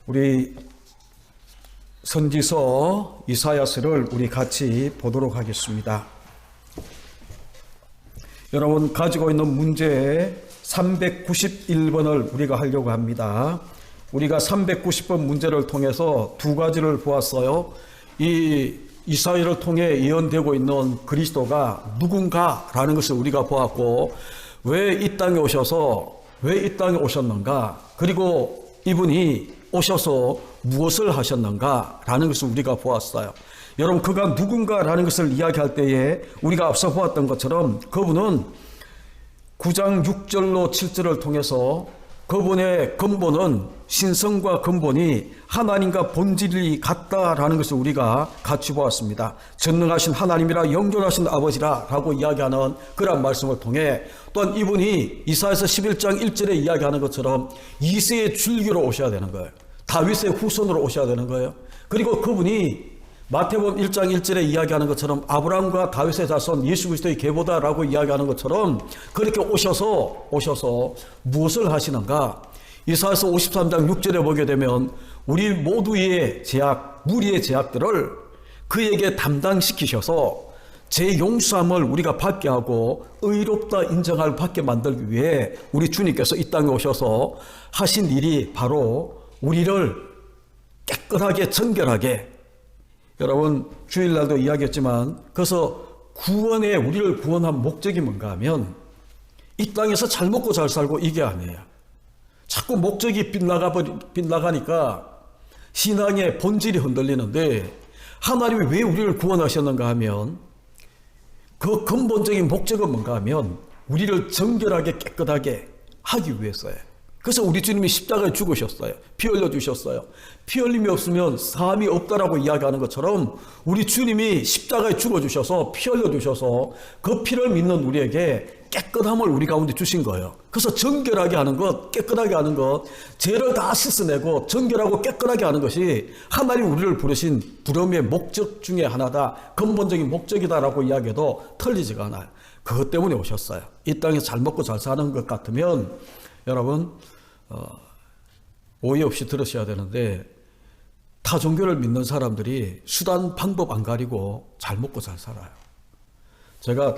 우리 선지서 이사야서를 우리 같이 보도록 하겠습니다. 여러분 가지고 있는 문제 391번을 우리가 하려고 합니다. 우리가 390번 문제를 통해서 두 가지를 보았어요. 이 이사야를 통해 예언되고 있는 그리스도가 누군가라는 것을 우리가 보았고, 왜 이 땅에 오셨는가, 그리고 이분이 오셔서 무엇을 하셨는가라는 것을 우리가 보았어요. 여러분, 그가 누군가라는 것을 이야기할 때에 우리가 앞서 보았던 것처럼 그분은 9장 6절로 7절을 통해서 그분의 근본은, 신성과 근본이 하나님과 본질이 같다라는 것을 우리가 같이 보았습니다. 전능하신 하나님이라 영존하신 아버지라 라고 이야기하는 그런 말씀을 통해, 또한 이분이 이사야서 11장 1절에 이야기하는 것처럼 2세의 줄기로 오셔야 되는 거예요. 다윗의 후손으로 오셔야 되는 거예요. 그리고 그분이 마태복음 1장 1절에 이야기하는 것처럼 아브라함과 다윗의 자손 예수 그리스도의 계보다라고 이야기하는 것처럼 그렇게 오셔서 무엇을 하시는가? 이사야서 53장 6절에 보게 되면 우리 모두의 제약, 무리의 제약들을 그에게 담당시키셔서 제 용서함을 우리가 받게 하고 의롭다 인정할 받게 만들기 위해 우리 주님께서 이 땅에 오셔서 하신 일이 바로 우리를 깨끗하게 정결하게, 여러분 주일날도 이야기했지만, 그래서 구원에 우리를 구원한 목적이 뭔가 하면 이 땅에서 잘 먹고 잘 살고 이게 아니에요. 자꾸 목적이 빗나가니까 신앙의 본질이 흔들리는데, 하나님이 왜 우리를 구원하셨는가 하면 그 근본적인 목적은 뭔가 하면 우리를 정결하게 깨끗하게 하기 위해서예요. 그래서 우리 주님이 십자가에 죽으셨어요. 피 흘려주셨어요. 피 흘림이 없으면 사함이 없다라고 이야기하는 것처럼 우리 주님이 십자가에 죽어주셔서 피 흘려주셔서 그 피를 믿는 우리에게 깨끗함을 우리 가운데 주신 거예요. 그래서 정결하게 하는 것, 깨끗하게 하는 것, 죄를 다 씻어내고 정결하고 깨끗하게 하는 것이 하나님 우리를 부르신 부름의 목적 중에 하나다, 근본적인 목적이다라고 이야기해도 틀리지가 않아요. 그것 때문에 오셨어요. 이 땅에서 잘 먹고 잘 사는 것 같으면 여러분 오해 없이 들으셔야 되는데, 타 종교를 믿는 사람들이 수단 방법 안 가리고 잘 먹고 잘 살아요. 제가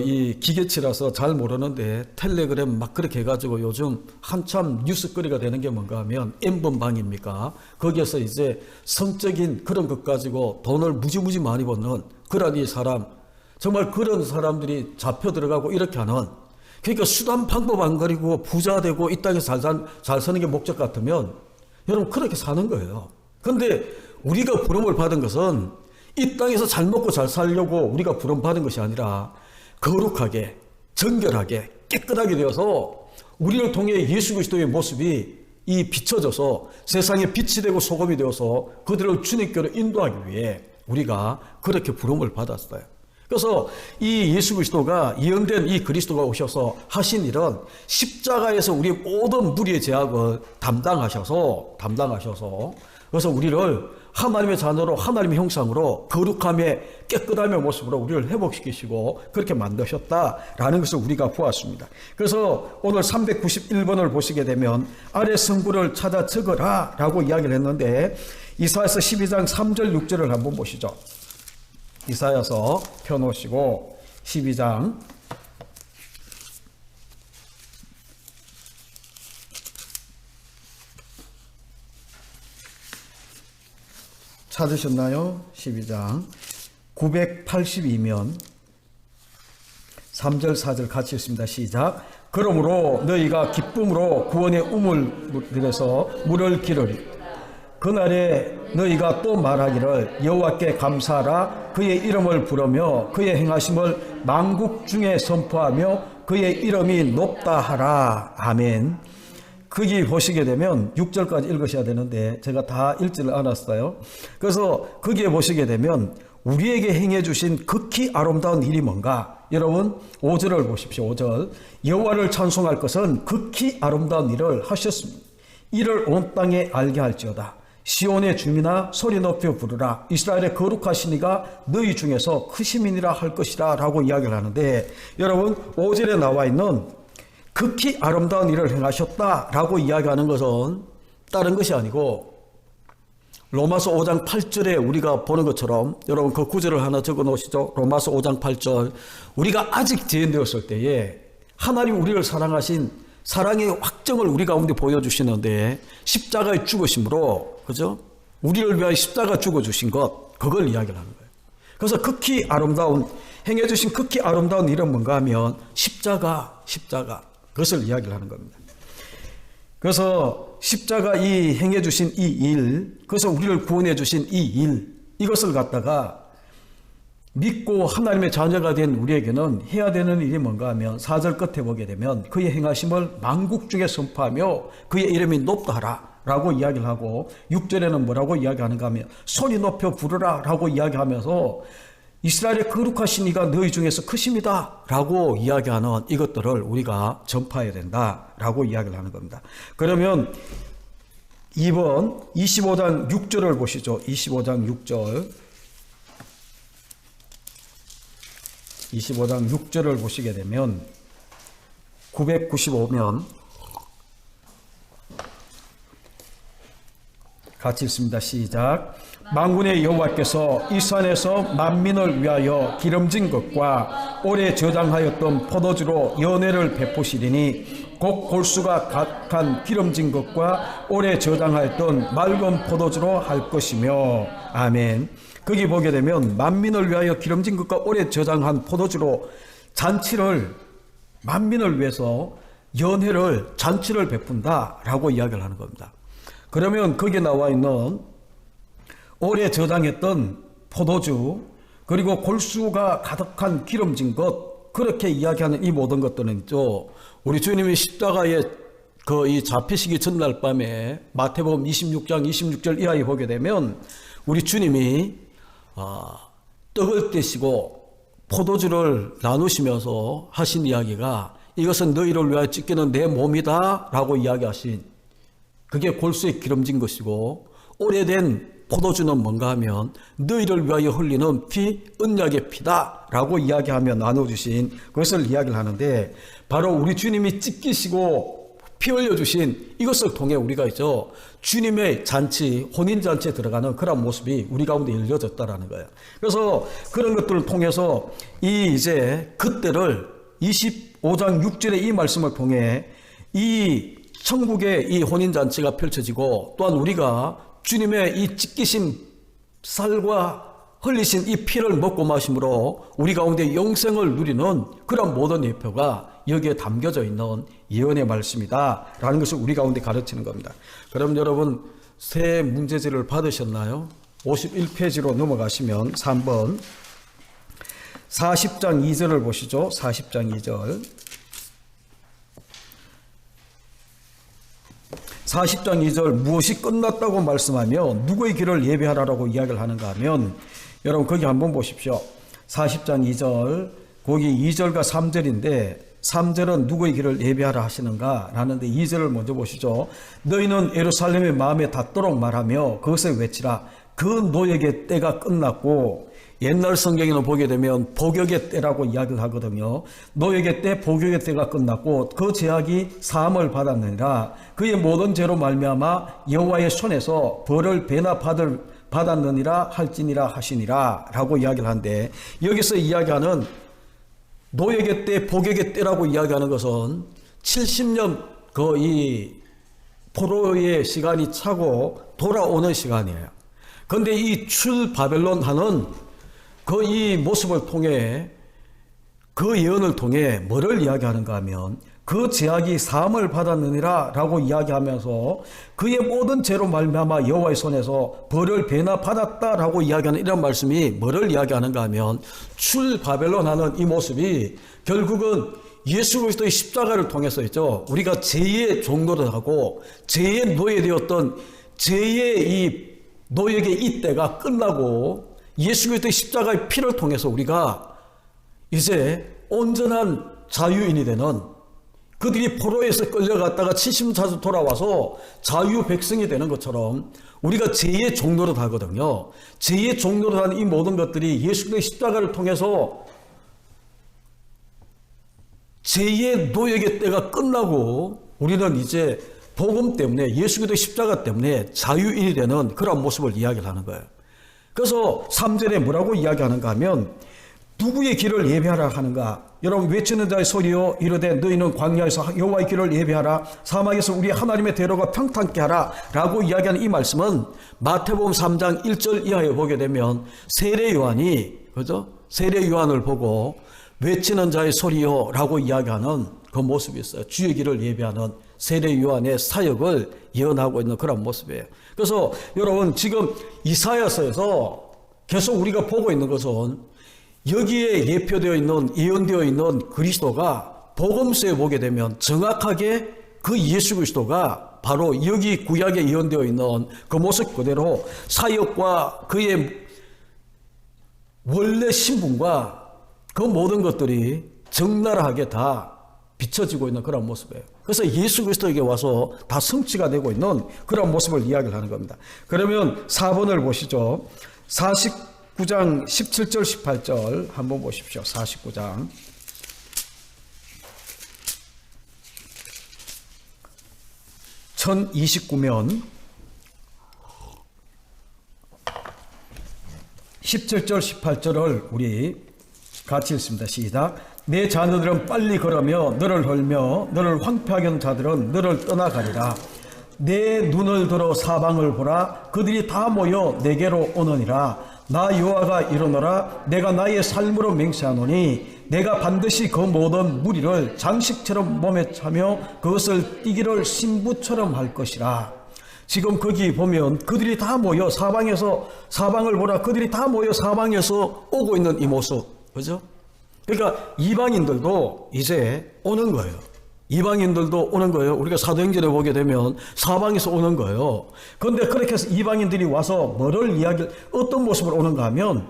이 기계치라서 잘 모르는데 텔레그램 막 그렇게 해가지고 요즘 한참 뉴스거리가 되는 게 뭔가 하면 N번방입니까? 거기에서 이제 성적인 그런 것 가지고 돈을 무지무지 많이 버는 그런 이 사람, 정말 그런 사람들이 잡혀 들어가고 이렇게 하는, 그러니까 수단 방법 안 가리고 부자 되고 이 땅에서 잘 사는 게 목적 같으면 여러분 그렇게 사는 거예요. 그런데 우리가 부름을 받은 것은 이 땅에서 잘 먹고 잘 살려고 우리가 부름 받은 것이 아니라 거룩하게, 정결하게, 깨끗하게 되어서 우리를 통해 예수 그리스도의 모습이 비춰져서 세상에 빛이 되고 소금이 되어서 그들을 주님께로 인도하기 위해 우리가 그렇게 부름을 받았어요. 그래서 이 예수 그리스도가, 예언된 이 그리스도가 오셔서 하신 일은 십자가에서 우리 모든 무리의 죄악을 담당하셔서 그래서 우리를 하나님의 자녀로, 하나님의 형상으로 거룩함의 깨끗함의 모습으로 우리를 회복시키시고 그렇게 만드셨다라는 것을 우리가 보았습니다. 그래서 오늘 391번을 보시게 되면 아래 성구를 찾아 적어라 라고 이야기를 했는데, 이사야서 12장 3절 6절을 한번 보시죠. 이사야서 펴놓으시고 12장 찾으셨나요? 12장 982면 3절 4절 같이 읽습니다. 시작. 그러므로 너희가 기쁨으로 구원의 우물들에서 물을 기르리. 그날에 너희가 또 말하기를 여호와께 감사하라. 그의 이름을 부르며 그의 행하심을 만국 중에 선포하며 그의 이름이 높다 하라. 아멘. 거기 보시게 되면 6절까지 읽으셔야 되는데 제가 다 읽지를 않았어요. 그래서 거기에 보시게 되면 우리에게 행해 주신 극히 아름다운 일이 뭔가? 여러분 5절을 보십시오. 5절. 여호와를 찬송할 것은 극히 아름다운 일을 하셨습니다. 이를 온 땅에 알게 할지어다. 시온의 주민아 소리 높여 부르라. 이스라엘의 거룩하신 이가 너희 중에서 크심이니라 할 것이라 라고 이야기를 하는데, 여러분 5절에 나와 있는 극히 아름다운 일을 행하셨다 라고 이야기하는 것은 다른 것이 아니고, 로마서 5장 8절에 우리가 보는 것처럼, 여러분 그 구절을 하나 적어 놓으시죠. 로마서 5장 8절. 우리가 아직 죄인되었을 때에 하나님 우리를 사랑하신 사랑의 확정을 우리 가운데 보여주시는데, 십자가의 죽으심으로, 그죠? 우리를 위하여 십자가 죽어주신 것, 그걸 이야기를 하는 거예요. 그래서 극히 아름다운, 행해주신 극히 아름다운 일은 뭔가 하면 십자가, 그것을 이야기를 하는 겁니다. 그래서 십자가 이 행해주신 이 일, 그래서 우리를 구원해주신 이 일, 이것을 갖다가 믿고 하나님의 자녀가 된 우리에게는 해야 되는 일이 뭔가 하면 4절 끝에 보게 되면 그의 행하심을 만국 중에 선포하며 그의 이름이 높다 하라 라고 이야기를 하고, 6절에는 뭐라고 이야기하는가 하면 소리 높여 부르라 라고 이야기하면서 이스라엘의 거룩하신 이가 너희 중에서 크십니다 라고 이야기하는 이것들을 우리가 전파해야 된다 라고 이야기를 하는 겁니다. 그러면 2번 25장 6절을 보시죠. 25장 6절. 25장 6절을 보시게 되면 995면 같이 읽습니다. 시작. 만군의 여호와께서 이 산에서 만민을 위하여 기름진 것과 오래 저장하였던 포도주로 연회를 베푸시리니 곧 골수가 각한 기름진 것과 오래 저장하였던 맑은 포도주로 할 것이며. 아멘. 거기 보게 되면 만민을 위하여 기름진 것과 오래 저장한 포도주로 잔치를, 만민을 위해서 연회를, 잔치를 베푼다라고 이야기를 하는 겁니다. 그러면 거기에 나와 있는 오래 저장했던 포도주, 그리고 골수가 가득한 기름진 것, 그렇게 이야기하는 이 모든 것들은 있죠. 우리 주님이 십자가에 이 잡히시기 전날 밤에 마태복음 26장 26절 이하에 보게 되면 우리 주님이 떡을 떼시고 포도주를 나누시면서 하신 이야기가, 이것은 너희를 위하여 찢기는 내 몸이다 라고 이야기하신, 그게 골수에 기름진 것이고, 오래된 포도주는 뭔가 하면 너희를 위하여 흘리는 피, 언약의 피다 라고 이야기하며 나눠주신 그것을 이야기를 하는데, 바로 우리 주님이 찢기시고 피 흘려주신 이것을 통해 우리가 있죠, 주님의 잔치, 혼인잔치에 들어가는 그런 모습이 우리 가운데 열려졌다라는 거예요. 그래서 그런 것들을 통해서 이제 그때를 25장 6절의 이 말씀을 통해 이 천국의 이 혼인잔치가 펼쳐지고, 또한 우리가 주님의 이 찢기신 살과 흘리신 이 피를 먹고 마심으로 우리 가운데 영생을 누리는 그런 모든 예표가 여기에 담겨져 있는 예언의 말씀이다 라는 것을 우리 가운데 가르치는 겁니다. 그럼 여러분 새 문제지를 받으셨나요? 51페이지로 넘어가시면 3번 40장 2절을 보시죠. 40장 2절. 40장 2절, 무엇이 끝났다고 말씀하며 누구의 길을 예비하라라고 이야기를 하는가 하면, 여러분 거기 한번 보십시오. 40장 2절, 거기 2절과 3절인데 3절은 누구의 길을 예비하라 하시는가 라는데, 2절을 먼저 보시죠. 너희는 예루살렘의 마음에 닿도록 말하며 그것을 외치라. 그 노역의 때가 끝났고, 옛날 성경에는 보게 되면 복역의 때라고 이야기를 하거든요. 노역의 때, 복역의 때가 끝났고 그 죄악이 사함을 받았느니라. 그의 모든 죄로 말미암아 여호와의 손에서 벌을 배나 받았느니라 할지니라 하시니라 라고 이야기를 하는데, 여기서 이야기하는 노역의 때, 복역의 때라고 이야기하는 것은 70년 이 포로의 시간이 차고 돌아오는 시간이에요. 그런데 이 출바벨론 하는 이 모습을 통해, 그 예언을 통해 뭐를 이야기하는가 하면 그 제약이 사함을 받았느니라 라고 이야기하면서 그의 모든 죄로 말미암아 여호와의 손에서 벌을 배나 받았다라고 이야기하는 이런 말씀이 뭐를 이야기하는가 하면, 출바벨론 하는 이 모습이 결국은 예수 그리스도의 십자가를 통해서 있죠, 우리가 죄의 종노릇 하고 죄의 노예되었던 죄의 이 노역의 이때가 끝나고 예수 그리스도의 십자가의 피를 통해서 우리가 이제 온전한 자유인이 되는 그들이 포로에서 끌려갔다가 70년 돌아와서 자유 백성이 되는 것처럼 우리가 죄의 종노릇 하거든요. 죄의 종노릇 하는 이 모든 것들이 예수 그리스도의 십자가를 통해서 죄의 노역의 때가 끝나고 우리는 이제 복음 때문에 예수 그리스도의 십자가 때문에 자유인이 되는 그런 모습을 이야기를 하는 거예요. 그래서 3절에 뭐라고 이야기하는가 하면 누구의 길을 예배하라 하는가? 여러분 외치는 자의 소리여 이르되 너희는 광야에서 여호와의 길을 예배하라 사막에서 우리 하나님의 대로가 평탄케 하라 라고 이야기하는 이 말씀은 마태복음 3장 1절 이하에 보게 되면 세례 요한이 그죠? 세례 요한을 보고 외치는 자의 소리여 라고 이야기하는 그 모습이 있어요. 주의 길을 예배하는 세례 요한의 사역을 예언하고 있는 그런 모습이에요. 그래서 여러분 지금 이사야서에서 계속 우리가 보고 있는 것은 여기에 예표되어 있는 예언되어 있는 그리스도가 복음서에 보게 되면 정확하게 그 예수 그리스도가 바로 여기 구약에 예언되어 있는 그 모습 그대로 사역과 그의 원래 신분과 그 모든 것들이 적나라하게 다 비춰지고 있는 그런 모습이에요. 그래서 예수 그리스도에게 와서 다 성취가 되고 있는 그런 모습을 이야기를 하는 겁니다. 그러면 4번을 보시죠. 49장 17절 18절 한번 보십시오. 49장 1029면 17절 18절을 우리 같이 읽습니다. 시작. 내 자녀들은 빨리 걸으며 너를 헐며 너를 황폐하게 하는 자들은 너를 떠나가리라. 내 눈을 들어 사방을 보라. 그들이 다 모여 내게로 오느니라. 나 여호와가 이르노라. 내가 나의 삶으로 맹세하노니 내가 반드시 그 모든 무리를 장식처럼 몸에 차며 그것을 띠기를 신부처럼 할 것이라. 지금 거기 보면 그들이 다 모여 사방을 보라. 그들이 다 모여 사방에서 오고 있는 이 모습. 그죠? 그러니까 이방인들도 이제 오는 거예요. 이방인들도 오는 거예요. 우리가 사도행전에 보게 되면 사방에서 오는 거예요. 그런데 그렇게 해서 이방인들이 와서 어떤 모습으로 오는가 하면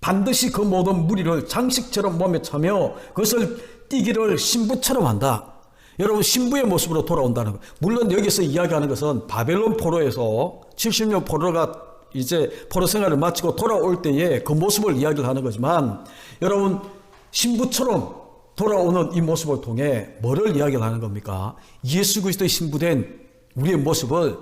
반드시 그 모든 무리를 장식처럼 몸에 차며 그것을 띠기를 신부처럼 한다. 여러분 신부의 모습으로 돌아온다는 거. 물론 여기서 이야기하는 것은 바벨론 포로에서 70년 포로가 이제 포로 생활을 마치고 돌아올 때의 그 모습을 이야기를 하는 거지만 여러분 신부처럼 돌아오는 이 모습을 통해 뭐를 이야기를 하는 겁니까? 예수 그리스도의 신부된 우리의 모습을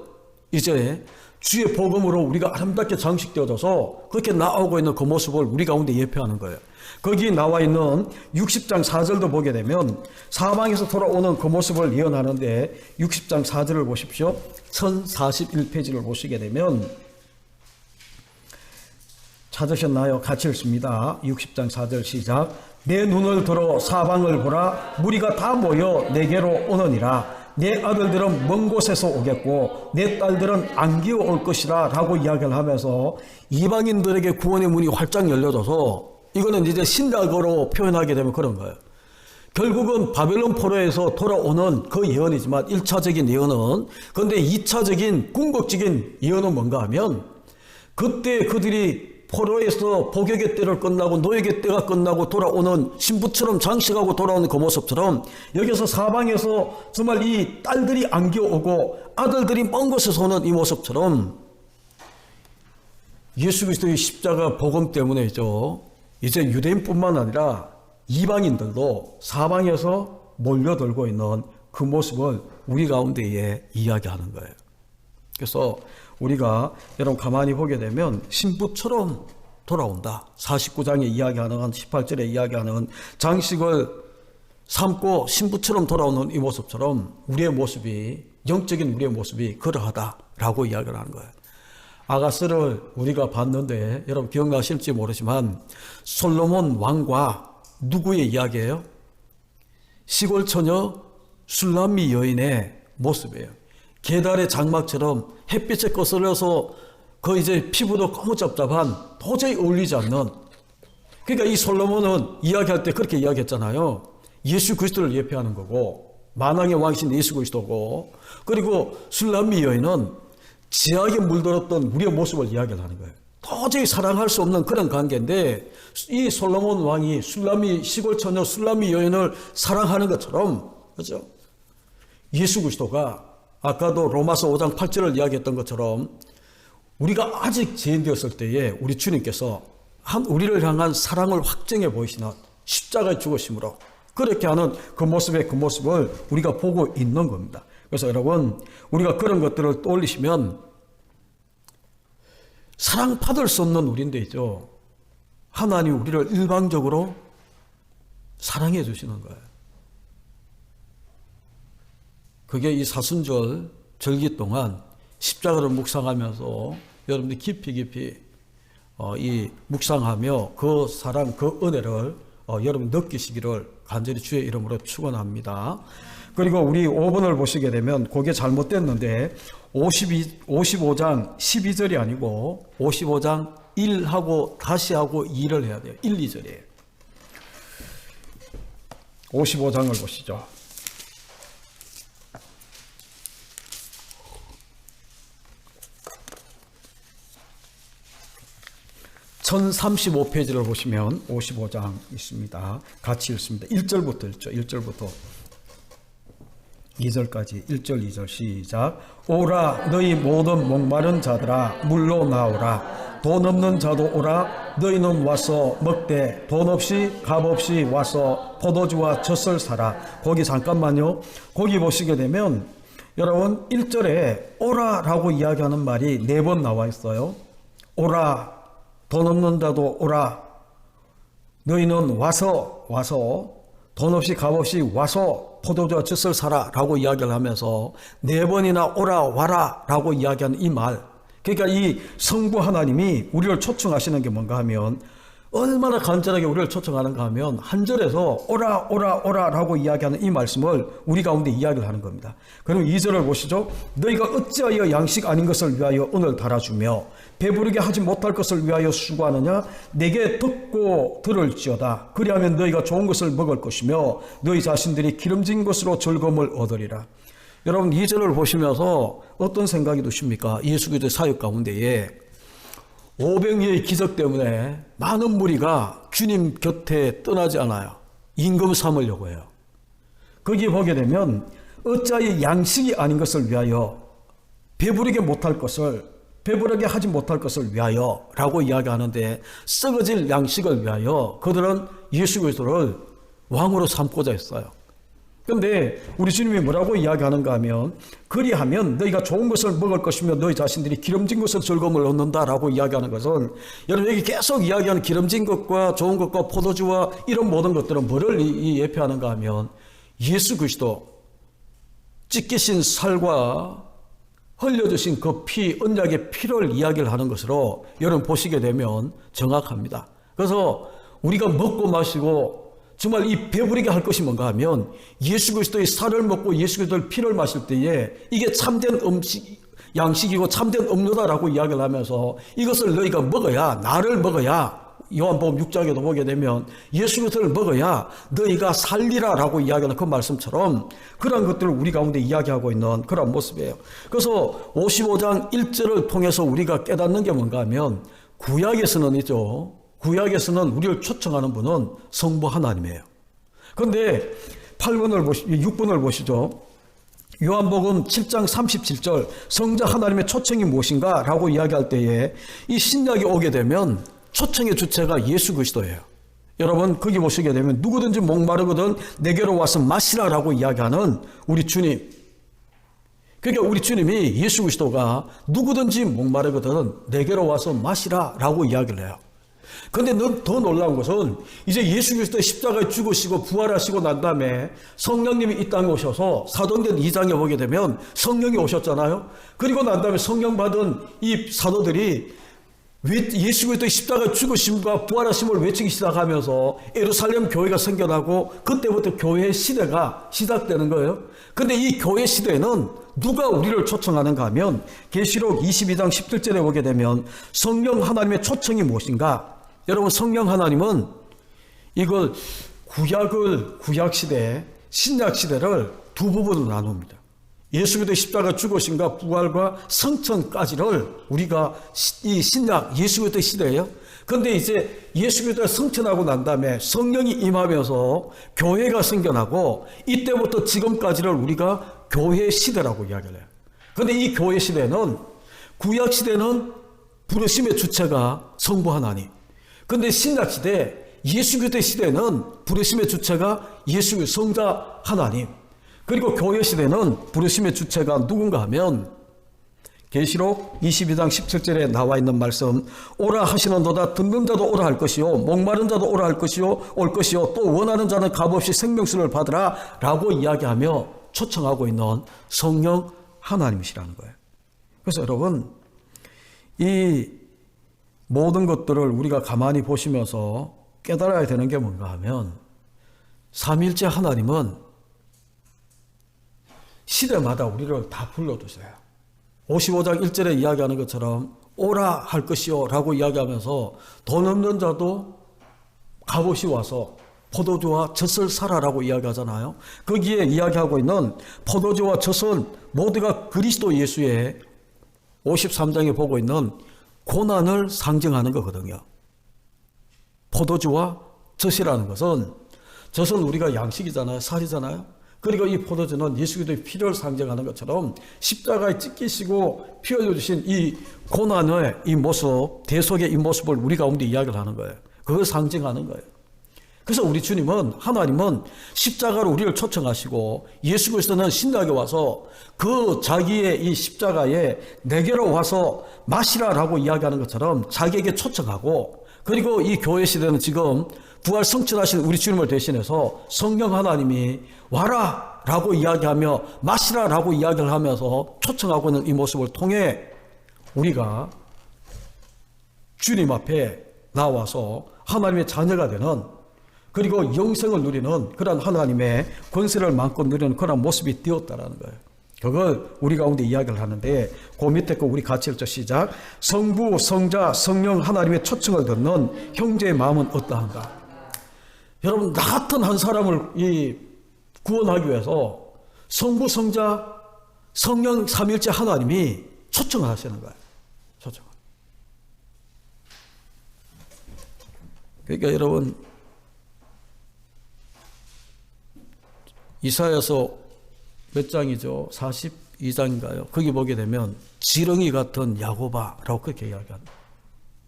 이제 주의 복음으로 우리가 아름답게 장식되어져서 그렇게 나오고 있는 그 모습을 우리 가운데 예표하는 거예요. 거기 나와 있는 60장 4절도 보게 되면 사방에서 돌아오는 그 모습을 예언하는데 60장 4절을 보십시오. 1041페이지를 보시게 되면 찾으셨나요? 같이 읽습니다. 60장 4절 시작. 내 눈을 들어 사방을 보라. 무리가 다 모여 내게로 오느니라. 내 아들들은 먼 곳에서 오겠고 내 딸들은 안기어 올 것이라 라고 이야기를 하면서 이방인들에게 구원의 문이 활짝 열려져서 이거는 이제 신약으로 표현하게 되면 그런 거예요. 결국은 바벨론 포로에서 돌아오는 그 예언이지만 1차적인 예언은, 그런데 2차적인 궁극적인 예언은 뭔가 하면 그때 그들이 포로에서 복역의 때를 끝나고 노역의 때가 끝나고 돌아오는 신부처럼 장식하고 돌아오는 그 모습처럼 여기서 사방에서 정말 이 딸들이 안겨오고 아들들이 먼 곳에서 오는 이 모습처럼 예수 그리스도의 십자가 복음 때문에죠. 이제 유대인뿐만 아니라 이방인들도 사방에서 몰려들고 있는 그 모습을 우리 가운데에 이야기하는 거예요. 그래서 우리가 여러분 가만히 보게 되면 신부처럼 돌아온다. 49장에 이야기하는 18절에 이야기하는 장식을 삼고 신부처럼 돌아오는 이 모습처럼 우리의 모습이, 영적인 우리의 모습이 그러하다라고 이야기를 하는 거예요. 아가스를 우리가 봤는데 여러분 기억나실지 모르지만 솔로몬 왕과 누구의 이야기예요? 시골 처녀 술람미 여인의 모습이에요. 계달의 장막처럼 햇빛에 거슬려서 그 이제 피부도 거무잡잡한 도저히 어울리지 않는, 그러니까 이 솔로몬은 이야기할 때 그렇게 이야기했잖아요. 예수 그리스도를 예표하는 거고 만왕의 왕이신 예수 그리스도고, 그리고 술람미 여인은 지하에 물들었던 우리의 모습을 이야기를 하는 거예요. 도저히 사랑할 수 없는 그런 관계인데 이 솔로몬 왕이 술람미 시골 처녀 술람미 여인을 사랑하는 것처럼 그렇죠? 예수 그리스도가 아까도 로마서 5장 8절을 이야기했던 것처럼 우리가 아직 죄인 되었을 때에 우리 주님께서 우리를 향한 사랑을 확증해 보이시는 십자가의 죽으심으로 그렇게 하는 그 모습을 우리가 보고 있는 겁니다. 그래서 여러분, 우리가 그런 것들을 떠올리시면 사랑받을 수 없는 우리인데죠, 하나님 우리를 일방적으로 사랑해 주시는 거예요. 그게 이 사순절 절기 동안 십자가를 묵상하면서 여러분들이 깊이 이 묵상하며 그 사랑, 그 은혜를 여러분 느끼시기를 간절히 주의 이름으로 축원합니다. 그리고 우리 5번을 보시게 되면 그게 잘못됐는데 55장 12절이 아니고 55장 1하고 다시 하고 2를 해야 돼요. 1, 2절이에요. 55장을 보시죠. 1035페이지를 보시면 55장 있습니다. 같이 읽습니다. 1절부터 읽죠. 1절부터 2절까지 1절 2절 시작. 오라 너희 모든 목마른 자들아 물로 나오라. 돈 없는 자도 오라. 너희는 와서 먹되 돈 없이 값 없이 와서 포도주와 젖을 사라. 거기 잠깐만요. 거기 보시게 되면 여러분 1절에 오라라고 이야기하는 말이 4번 나와 있어요. 오라, 돈 없는 자도 오라. 너희는 와서 돈 없이 값 없이 와서 포도주와 젖을 사라 라고 이야기를 하면서 4번이나 오라 와라 라고 이야기하는 이 말, 그러니까 이 성부 하나님이 우리를 초청하시는 게 뭔가 하면 얼마나 간절하게 우리를 초청하는가 하면 한 절에서 오라 오라 오라 라고 이야기하는 이 말씀을 우리 가운데 이야기를 하는 겁니다. 그럼 2절을 보시죠. 너희가 어찌하여 양식 아닌 것을 위하여 은을 달아주며 배부르게 하지 못할 것을 위하여 수고하느냐. 내게 듣고 들을지어다. 그리하면 너희가 좋은 것을 먹을 것이며 너희 자신들이 기름진 것으로 즐거움을 얻으리라. 여러분 2절을 보시면서 어떤 생각이 드십니까? 예수 그리스도의 사역 가운데에 오병이의 기적 때문에 많은 무리가 주님 곁에 떠나지 않아요. 임금 삼으려고 해요. 거기 보게 되면 어찌하여 양식이 아닌 것을 위하여 배부르게 하지 못할 것을 위하여 라고 이야기하는데, 썩어질 양식을 위하여 그들은 예수 그리스도를 왕으로 삼고자 했어요. 그런데 우리 주님이 뭐라고 이야기하는가 하면 그리하면 너희가 좋은 것을 먹을 것이며 너희 자신들이 기름진 것을 즐거움을 얻는다라고 이야기하는 것은, 여러분 여기 계속 이야기하는 기름진 것과 좋은 것과 포도주와 이런 모든 것들은 뭐를 예표하는가 하면 예수 그리스도 찢기신 살과 흘려주신 그 피, 언약의 피를 이야기를 하는 것으로 여러분 보시게 되면 정확합니다. 그래서 우리가 먹고 마시고 정말 이 배부르게 할 것이 뭔가 하면 예수 그리스도의 살을 먹고 예수 그리스도의 피를 마실 때에 이게 참된 양식이고 참된 음료다라고 이야기를 하면서 이것을 너희가 먹어야, 나를 먹어야, 요한복음 6장에도 보게 되면 예수 그리스도를 먹어야 너희가 살리라 라고 이야기하는 그 말씀처럼 그런 것들을 우리 가운데 이야기하고 있는 그런 모습이에요. 그래서 55장 1절을 통해서 우리가 깨닫는 게 뭔가 하면 구약에서는 우리를 초청하는 분은 성부 하나님이에요. 그런데 6번을 보시죠. 요한복음 7장 37절 성자 하나님의 초청이 무엇인가 라고 이야기할 때에 이 신약이 오게 되면 초청의 주체가 예수 그리스도예요. 여러분 거기 보시게 되면 누구든지 목마르거든 내게로 와서 마시라 라고 이야기하는 우리 주님, 그러니까 우리 주님이 예수 그리스도가 누구든지 목마르거든 내게로 와서 마시라 라고 이야기를 해요. 그런데 더 놀라운 것은 이제 예수 그리스도의 십자가에 죽으시고 부활하시고 난 다음에 성령님이 이 땅에 오셔서 사도행전 2장에 보게 되면 성령이 오셨잖아요. 그리고 난 다음에 성령 받은 이 사도들이 예수 그리스도의 십자가에 죽으심과 부활하심을 외치기 시작하면서 예루살렘 교회가 생겨나고 그때부터 교회 시대가 시작되는 거예요. 그런데 이 교회 시대에는 누가 우리를 초청하는가 하면 계시록 22장 17절에 보게 되면 성령 하나님의 초청이 무엇인가? 여러분 성령 하나님은 이걸 구약시대, 신약시대를 두 부분으로 나눕니다. 예수 그리스도의 십자가 죽으심과 부활과 성천까지를 우리가 이 신약 예수 그리스도의 시대예요. 그런데 이제 예수 그리스도가 성천하고 난 다음에 성령이 임하면서 교회가 생겨나고 이때부터 지금까지를 우리가 교회 시대라고 이야기를 해요. 그런데 이 교회 시대는 구약 시대는 부르심의 주체가 성부 하나님. 그런데 신약 시대 예수 그리스도의 시대는 부르심의 주체가 예수 그리스도 성자 하나님. 그리고 교회 시대는 부르심의 주체가 누군가 하면 계시록 22장 17절에 나와 있는 말씀, 오라 하시는도다. 듣는 자도 오라 할 것이요 목마른 자도 오라 할 것이요 올 것이요 또 원하는 자는 값없이 생명수를 받으라 라고 이야기하며 초청하고 있는 성령 하나님이시라는 거예요. 그래서 여러분, 이 모든 것들을 우리가 가만히 보시면서 깨달아야 되는 게 뭔가 하면, 삼위일체 하나님은 시대마다 우리를 다 불러주세요. 55장 1절에 이야기하는 것처럼 오라 할 것이요 라고 이야기하면서 돈 없는 자도 값없이 와서 포도주와 젖을 사라라고 이야기하잖아요. 거기에 이야기하고 있는 포도주와 젖은 모두가 그리스도 예수의 53장에 보고 있는 고난을 상징하는 거거든요. 포도주와 젖이라는 것은, 젖은 우리가 양식이잖아요. 살이잖아요. 그리고 이 포도주는 예수 그리스도의 피를 상징하는 것처럼 십자가에 찢기시고 피 흘려주신 이 고난의 이 모습, 대속의 이 모습을 우리 가운데 이야기를 하는 거예요. 그걸 상징하는 거예요. 그래서 우리 주님은, 하나님은 십자가로 우리를 초청하시고 예수 그리스도는 신약에 와서 그 자기의 이 십자가에 내게로 와서 마시라라고 이야기하는 것처럼 자기에게 초청하고, 그리고 이 교회 시대는 지금 부활 성취하신 우리 주님을 대신해서 성령 하나님이 와라 라고 이야기하며 마시라 라고 이야기를 하면서 초청하고 있는 이 모습을 통해 우리가 주님 앞에 나와서 하나님의 자녀가 되는, 그리고 영생을 누리는 그런 하나님의 권세를 마음껏 누리는 그런 모습이 되었다라는 거예요. 그걸 우리 가운데 이야기를 하는데, 그 밑에 거 우리 같이 읽죠. 시작. 성부, 성자, 성령 하나님의 초청을 듣는 형제의 마음은 어떠한가? 여러분, 나 같은 한 사람을 구원하기 위해서 성부, 성자, 성령 삼위일체 하나님이 초청을 하시는 거예요. 초청. 그러니까 여러분, 이사야서 몇 장이죠? 42장인가요? 거기 보게 되면 지렁이 같은 야고바라고 그렇게 이야기합니다.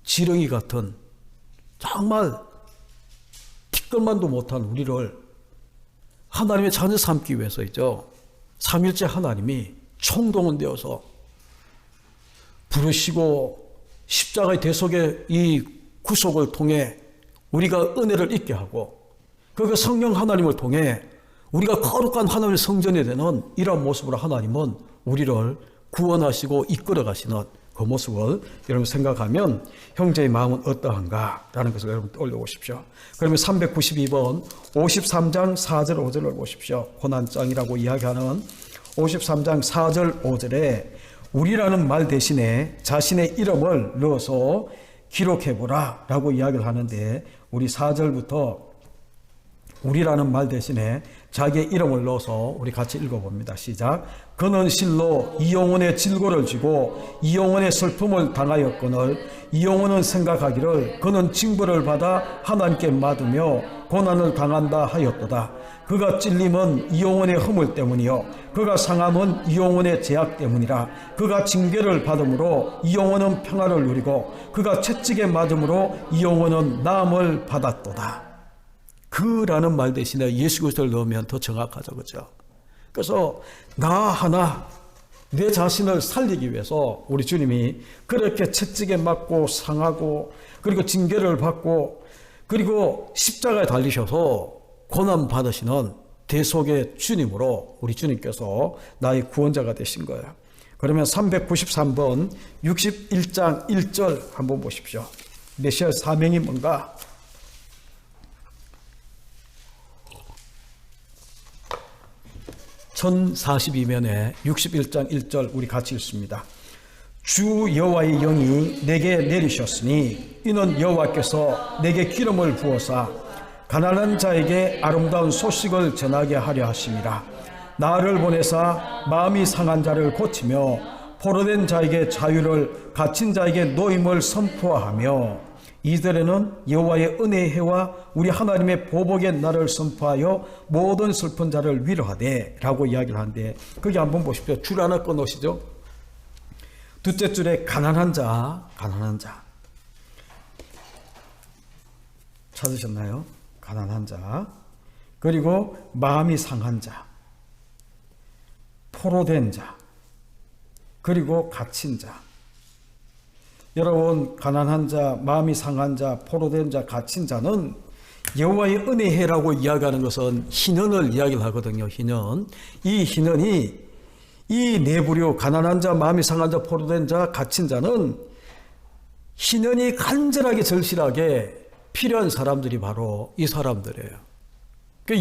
지렁이 같은, 정말 티끌만도 못한 우리를 하나님의 자녀 삼기 위해서이죠. 삼일째 하나님이 총동원되어서 부르시고 십자가의 대속의 이 구속을 통해 우리가 은혜를 잊게 하고, 그 성령 하나님을 통해 우리가 거룩한 하나님의 성전이 되는 이러한 모습으로 하나님은 우리를 구원하시고 이끌어 가시는 그 모습을 여러분 생각하면 형제의 마음은 어떠한가 라는 것을 여러분 떠올려 보십시오. 그러면 392번 53장 4절 5절을 보십시오. 고난장이라고 이야기하는 53장 4절 5절에 우리라는 말 대신에 자신의 이름을 넣어서 기록해보라 라고 이야기를 하는데, 우리 4절부터 우리라는 말 대신에 자기의 이름을 넣어서 우리 같이 읽어봅니다. 시작. 그는 실로 이 영혼의 질고를 지고 이 영혼의 슬픔을 당하였거늘 이 영혼은 생각하기를 그는 징벌을 받아 하나님께 맞으며 고난을 당한다 하였도다. 그가 찔림은 이 영혼의 허물 때문이요 그가 상함은 이 영혼의 죄악 때문이라. 그가 징계를 받음으로 이 영혼은 평화를 누리고 그가 채찍에 맞음으로 이 영혼은 나음을 받았도다. 그라는 말 대신에 예수 그리스도를 넣으면 더 정확하죠. 그렇죠? 그래서 나 하나 내 자신을 살리기 위해서 우리 주님이 그렇게 채찍에 맞고 상하고 그리고 징계를 받고 그리고 십자가에 달리셔서 고난 받으시는 대속의 주님으로 우리 주님께서 나의 구원자가 되신 거예요. 그러면 393번 61장 1절 한번 보십시오. 메시아 사명이 뭔가? (1042면에) 61장 1절 우리 같이 읽습니다. 주 여호와의 영이 내게 내리셨으니 이는 여호와께서 내게 기름을 부어사 가난한 자에게 아름다운 소식을 전하게 하려 하심이라. 나를 보내사 마음이 상한 자를 고치며 포로된 자에게 자유를 갇힌 자에게 노임을 선포하며 2절에는 여호와의 은혜의 해와 우리 하나님의 보복의 날을 선포하여 모든 슬픈 자를 위로하되 라고 이야기를 하는데 거기 한번 보십시오. 줄 하나 꺼놓으시죠. 둘째 줄에 가난한 자 찾으셨나요? 가난한 자, 그리고 마음이 상한 자, 포로된 자, 그리고 갇힌 자. 여러분, 가난한 자, 마음이 상한 자, 포로된 자, 갇힌 자는 여호와의 은혜해라고 이야기하는 것은 희년을 이야기를 하거든요. 희년. 이 희년이 이 네 부류, 가난한 자, 마음이 상한 자, 포로된 자, 갇힌 자는 희년이 간절하게 절실하게 필요한 사람들이 바로 이 사람들이에요.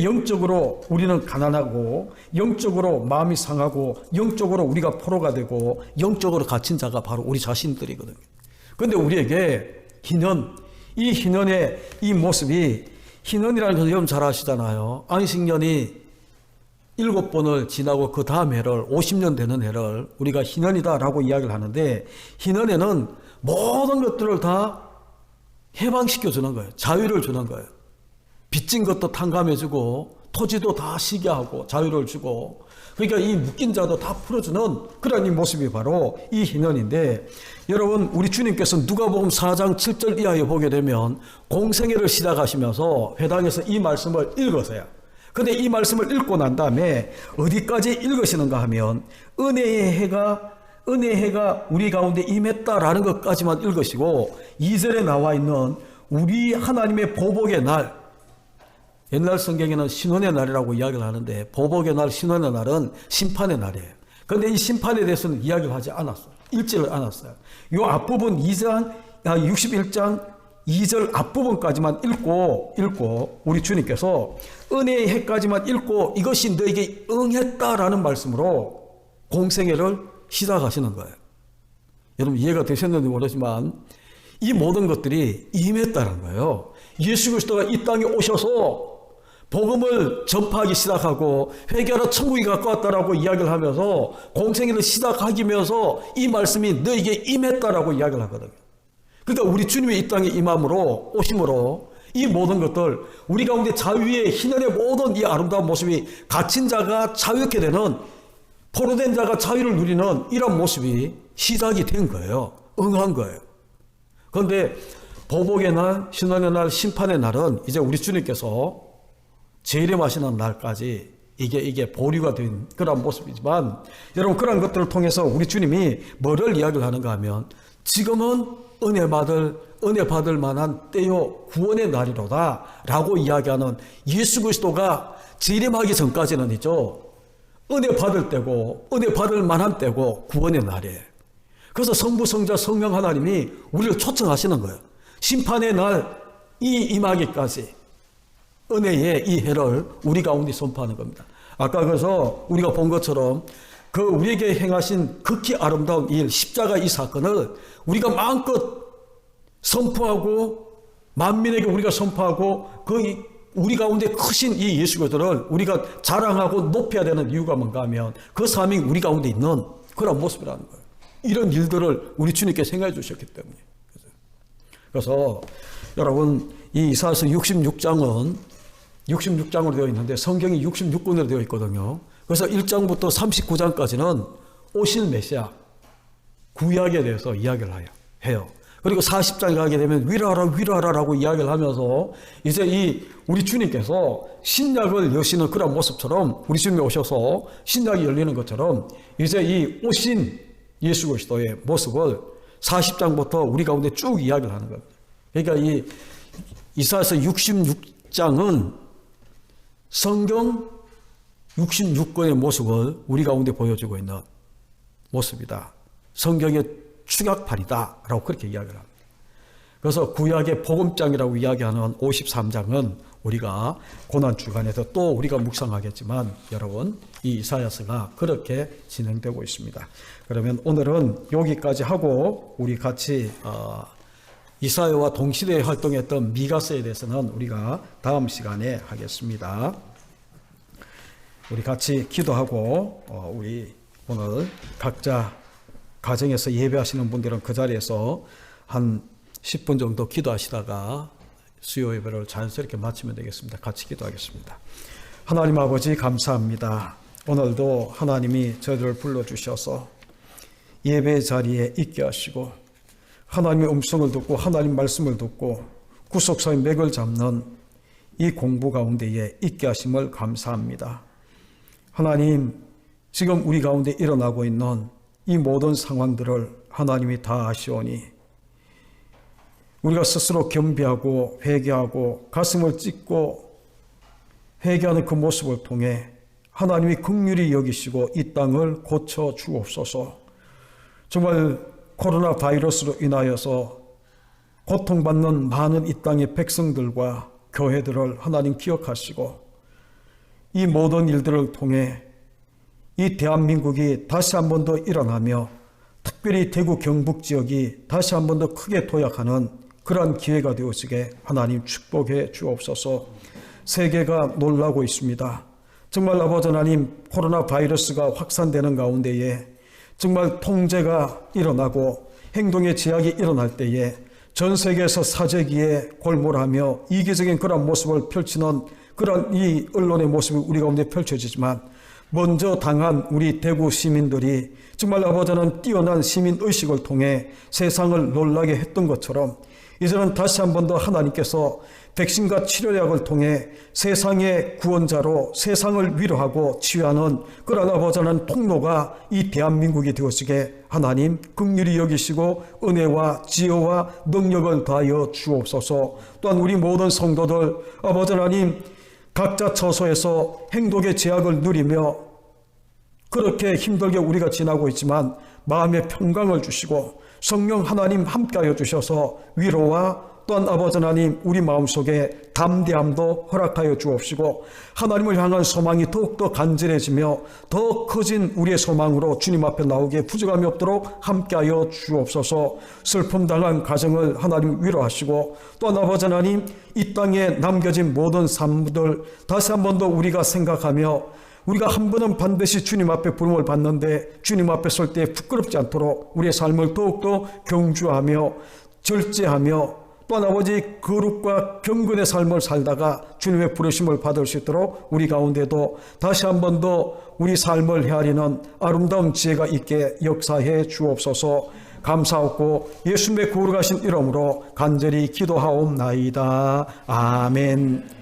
영적으로 우리는 가난하고, 영적으로 마음이 상하고, 영적으로 우리가 포로가 되고, 영적으로 갇힌 자가 바로 우리 자신들이거든요. 그런데 우리에게 희년, 이 희년의 이 모습이, 희년이라는 것을 여러분 잘 아시잖아요. 안식년이 7번을 지나고 그 다음 해를, 50년 되는 해를 우리가 희년이다라고 이야기를 하는데, 희년에는 모든 것들을 다 해방시켜 주는 거예요. 자유를 주는 거예요. 빚진 것도 탕감해주고 토지도 다 시게 하고 자유를 주고, 그러니까 이 묶인 자도 다 풀어주는 그런 이 모습이 바로 이 희년인데, 여러분, 우리 주님께서 누가복음 4장 7절 이하에 보게 되면 공생애를 시작하시면서 회당에서 이 말씀을 읽으세요. 근데 이 말씀을 읽고 난 다음에 어디까지 읽으시는가 하면 은혜의 해가 우리 가운데 임했다라는 것까지만 읽으시고 2절에 나와 있는 우리 하나님의 보복의 날, 옛날 성경에는 신원의 날이라고 이야기를 하는데 보복의 날, 신원의 날은 심판의 날이에요. 그런데 이 심판에 대해서는 이야기를 하지 않았어요. 읽지를 않았어요. 이 앞부분 61장 2절 앞부분까지만 읽고 우리 주님께서 은혜의 해까지만 읽고 이것이 너에게 응했다라는 말씀으로 공생애를 시작하시는 거예요. 여러분 이해가 되셨는지 모르지만 이 모든 것들이 임했다는 거예요. 예수 그리스도가 이 땅에 오셔서 복음을 전파하기 시작하고 회개하라 천국이 가까웠다라고 이야기를 하면서 공생애를 시작하면서 이 말씀이 너에게 임했다라고 이야기를 하거든요. 그러니까 우리 주님의 이 땅에 임함으로, 오심으로 이 모든 것들, 우리 가운데 자유의 희년의 모든 이 아름다운 모습이 갇힌 자가 자유롭게 되는, 포로된 자가 자유를 누리는 이런 모습이 시작이 된 거예요. 응한 거예요. 그런데 보복의 날, 신원의 날, 심판의 날은 이제 우리 주님께서 재림하시는 날까지 이게 보류가 된 그런 모습이지만, 여러분 그런 것들을 통해서 우리 주님이 뭐를 이야기를 하는가 하면 지금은 은혜 받을 만한 때요 구원의 날이로다 라고 이야기하는, 예수 그리스도가 재림하기 전까지는이죠, 은혜 받을 때고 은혜 받을 만한 때고 구원의 날이에요. 그래서 성부 성자 성령 하나님이 우리를 초청하시는 거예요. 심판의 날 이 임하기까지 은혜의 이 해를 우리 가운데 선포하는 겁니다. 아까 그래서 우리가 본 것처럼 그 우리에게 행하신 극히 아름다운 일, 십자가 이 사건을 우리가 마음껏 선포하고 만민에게 우리가 선포하고 그 우리 가운데 크신 이 예수 그리스도를 우리가 자랑하고 높여야 되는 이유가 뭔가 하면 그 사명이 우리 가운데 있는 그런 모습이라는 거예요. 이런 일들을 우리 주님께 생각해 주셨기 때문에. 그래서 여러분 이 이사야서 66장으로 되어 있는데 성경이 66권으로 되어 있거든요. 그래서 1장부터 39장까지는 오실 메시아 구약에 대해서 이야기를 해요. 그리고 40장에 가게 되면 위로하라라고 이야기를 하면서 이제 이 우리 주님께서 신약을 여시는 그런 모습처럼, 우리 주님이 오셔서 신약이 열리는 것처럼 이제 이 오신 예수 그리스도의 모습을 40장부터 우리 가운데 쭉 이야기를 하는 겁니다. 그러니까 이 이사야서 66장은 성경 66권의 모습을 우리 가운데 보여주고 있는 모습이다. 성경의 축약판이다 라고 그렇게 이야기를 합니다. 그래서 구약의 복음장이라고 이야기하는 53장은 우리가 고난주간에서 또 우리가 묵상하겠지만, 여러분 이 이사야서가 그렇게 진행되고 있습니다. 그러면 오늘은 여기까지 하고 우리 같이 이사야와 동시대에 활동했던 미가서에 대해서는 우리가 다음 시간에 하겠습니다. 우리 같이 기도하고 우리 오늘 각자 가정에서 예배하시는 분들은 그 자리에서 한 10분 정도 기도하시다가 수요 예배를 자연스럽게 마치면 되겠습니다. 같이 기도하겠습니다. 하나님 아버지 감사합니다. 오늘도 하나님이 저희들을 불러주셔서 예배 자리에 있게 하시고 하나님의 음성을 듣고 하나님 말씀을 듣고 구속사의 맥을 잡는 이 공부 가운데에 있게 하심을 감사합니다. 하나님, 지금 우리 가운데 일어나고 있는 이 모든 상황들을 하나님이 다 아시오니 우리가 스스로 겸비하고 회개하고 가슴을 찢고 회개하는 그 모습을 통해 하나님이 긍휼히 여기시고 이 땅을 고쳐 주옵소서. 정말 코로나 바이러스로 인하여서 고통받는 많은 이 땅의 백성들과 교회들을 하나님 기억하시고 이 모든 일들을 통해 이 대한민국이 다시 한 번 더 일어나며 특별히 대구 경북 지역이 다시 한 번 더 크게 도약하는 그러한 기회가 되어지게 하나님 축복해 주옵소서. 세계가 놀라고 있습니다. 정말 아버지 하나님, 코로나 바이러스가 확산되는 가운데에 정말 통제가 일어나고 행동의 제약이 일어날 때에 전 세계에서 사재기에 골몰하며 이기적인 그런 모습을 펼치는 그런 이 언론의 모습이 우리 가운데 펼쳐지지만 먼저 당한 우리 대구 시민들이 정말 아버지는 뛰어난 시민의식을 통해 세상을 놀라게 했던 것처럼 이제는 다시 한 번 더 하나님께서 백신과 치료약을 통해 세상의 구원자로 세상을 위로하고 치유하는 그런 아버지는 통로가 이 대한민국이 되어지게 하나님 긍휼히 여기시고 은혜와 지혜와 능력을 다하여 주옵소서. 또한 우리 모든 성도들 아버지 하나님 각자 처소에서 행복의 제약을 누리며 그렇게 힘들게 우리가 지나고 있지만 마음의 평강을 주시고 성령 하나님 함께하여 주셔서 위로와 또한 아버지 하나님 우리 마음속에 담대함도 허락하여 주옵시고 하나님을 향한 소망이 더욱더 간절해지며 더 커진 우리의 소망으로 주님 앞에 나오기에 부족함이 없도록 함께하여 주옵소서. 슬픔 당한 가정을 하나님 위로하시고 또한 아버지 하나님 이 땅에 남겨진 모든 삶들 다시 한 번 더 우리가 생각하며 우리가 한 번은 반드시 주님 앞에 부름을 받는데 주님 앞에 설 때 부끄럽지 않도록 우리의 삶을 더욱더 경주하며 절제하며 또한 아버지 거룩과 경건의 삶을 살다가 주님의 부르심을 받을 수 있도록 우리 가운데도 다시 한 번 더 우리 삶을 헤아리는 아름다운 지혜가 있게 역사해 주옵소서. 감사하고 예수님의 거룩하신 이름으로 간절히 기도하옵나이다. 아멘.